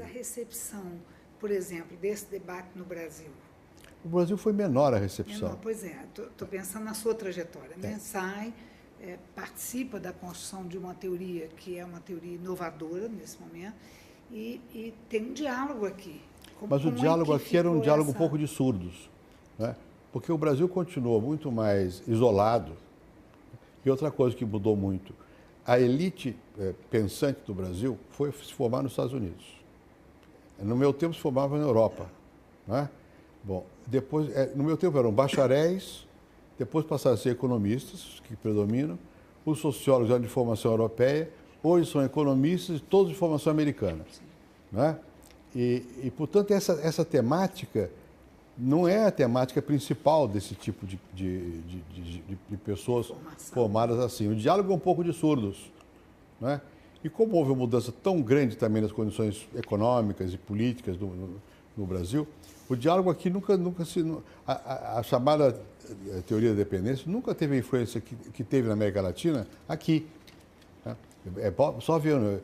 recepção, por exemplo, desse debate no Brasil? O Brasil foi menor a recepção. Menor, pois é, estou pensando na sua trajetória, né? Sai, participa da construção de uma teoria que é uma teoria inovadora nesse momento e tem um diálogo aqui. Mas o diálogo aqui era um diálogo um pouco de surdos, né? Porque o Brasil continuou muito mais isolado. E outra coisa que mudou muito, a elite pensante do Brasil foi se formar nos Estados Unidos. No meu tempo se formava na Europa, né? Bom, depois, no meu tempo eram bacharéis, depois passaram a ser economistas, que predominam, os sociólogos eram de formação europeia, hoje são economistas, todos de formação americana, né? Portanto, essa temática não é a temática principal desse tipo de pessoas formadas assim. O diálogo é um pouco de surdos, né? E como houve uma mudança tão grande também nas condições econômicas e políticas no Brasil, o diálogo aqui a chamada teoria da dependência nunca teve a influência que teve na América Latina aqui, né? Só ver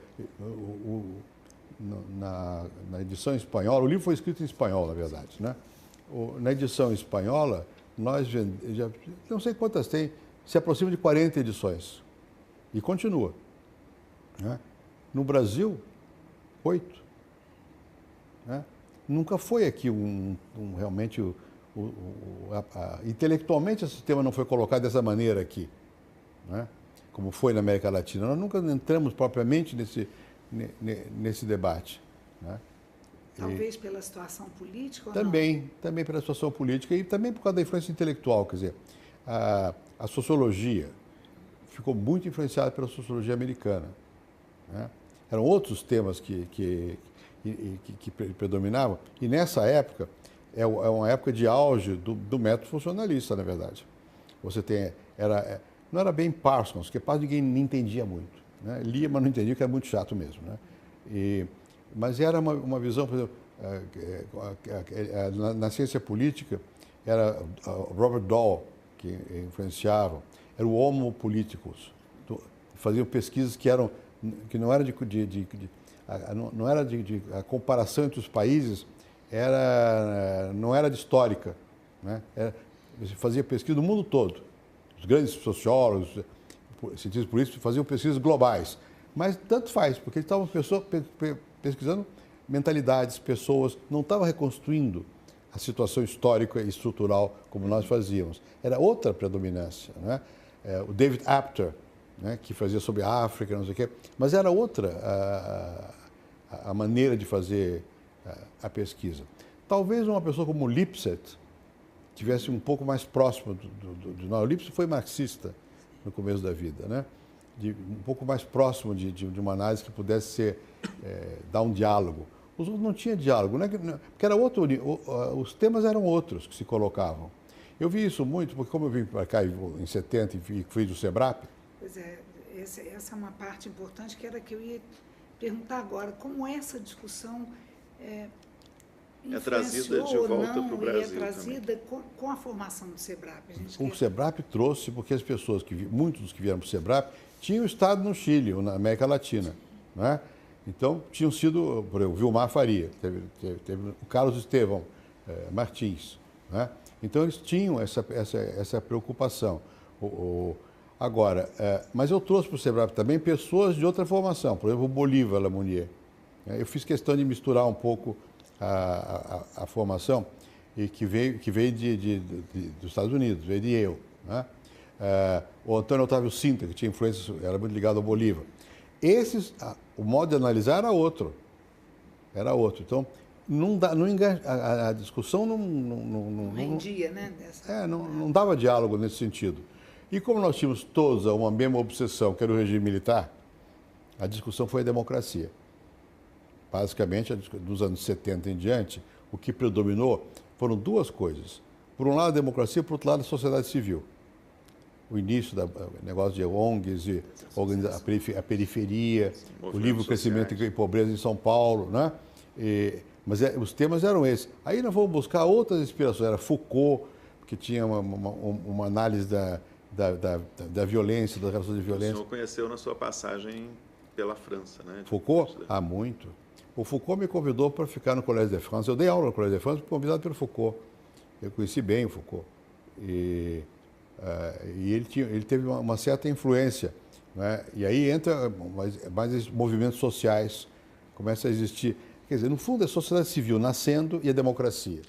na edição espanhola, o livro foi escrito em espanhol, na verdade, né? Na edição espanhola, nós já não sei quantas tem, se aproxima de 40 edições. E continua, né? No Brasil, 8. Né? Nunca foi aqui realmente... intelectualmente, esse tema não foi colocado dessa maneira aqui, né? Como foi na América Latina. Nós nunca entramos propriamente nesse debate, né? Talvez pela situação política ou também pela situação política e também por causa da influência intelectual. Quer dizer, a sociologia ficou muito influenciada pela sociologia americana, né? Eram outros temas que predominavam. E nessa época, é uma época de auge do método funcionalista, na verdade. Você tem... não era bem Parsons, porque Parsons ninguém entendia muito, né? Lia, mas não entendia, que era muito chato mesmo, né? Mas era uma visão, por exemplo, na ciência política, era Robert Dahl que influenciava, era o Homo Politicus. Faziam pesquisas que não era a comparação entre os países não era de histórica, né? Você fazia pesquisa no mundo todo. Os grandes sociólogos, cientistas políticos faziam pesquisas globais. Mas tanto faz, porque eles estavam pesquisando mentalidades, pessoas, não estavam reconstruindo a situação histórica e estrutural como nós fazíamos. Era outra predominância, né? O David Apter, né, que fazia sobre a África, não sei o quê, mas era outra a maneira de fazer a pesquisa. Talvez uma pessoa como Lipset tivesse um pouco mais próximo o Lipset foi marxista no começo da vida, né? Um pouco mais próximo de uma análise que pudesse dar um diálogo. Os outros não tinham diálogo, né? Porque era os temas eram outros que se colocavam. Eu vi isso muito, porque como eu vim para cá em 70 e fui do SEBRAP... Pois é, essa é uma parte importante que era que eu ia perguntar agora, como essa discussão é trazida de volta para o Brasil. É trazida com a formação do SEBRAP. O SEBRAP trouxe, porque as pessoas, muitos dos que vieram para o SEBRAP, tinham estado no Chile, ou na América Latina, né? Então, tinham sido, por exemplo, Vilmar Faria, teve o Carlos Estevão Martins, né? Então, eles tinham essa preocupação. Agora, mas eu trouxe para o SEBRAP também pessoas de outra formação, por exemplo, o Bolívar Lamounier. Eu fiz questão de misturar um pouco a formação e que veio dos Estados Unidos, veio de Yale, né? O Antônio Otávio Sintra, que tinha influência, era muito ligado ao Bolívar. O modo de analisar era outro. Então, a discussão não rendia, né? Não dava diálogo nesse sentido. E como nós tínhamos todos uma mesma obsessão, que era o regime militar, a discussão foi a democracia. Basicamente, dos anos 70 em diante, o que predominou foram duas coisas. Por um lado, a democracia, por outro lado, a sociedade civil. O início do negócio de ONGs, a periferia, o livro Crescimento e Pobreza em São Paulo, né? Mas os temas eram esses. Aí nós vamos buscar outras inspirações. Era Foucault, que tinha uma análise da violência, das relações de violência. O senhor conheceu na sua passagem pela França, né? Foucault? Muito. O Foucault me convidou para ficar no Collège de France. Eu dei aula no Collège de France, convidado pelo Foucault. Eu conheci bem o Foucault. E ele teve uma certa influência, né? E aí entra mais movimentos sociais, começa a existir. Quer dizer, no fundo, é a sociedade civil nascendo e a democracia.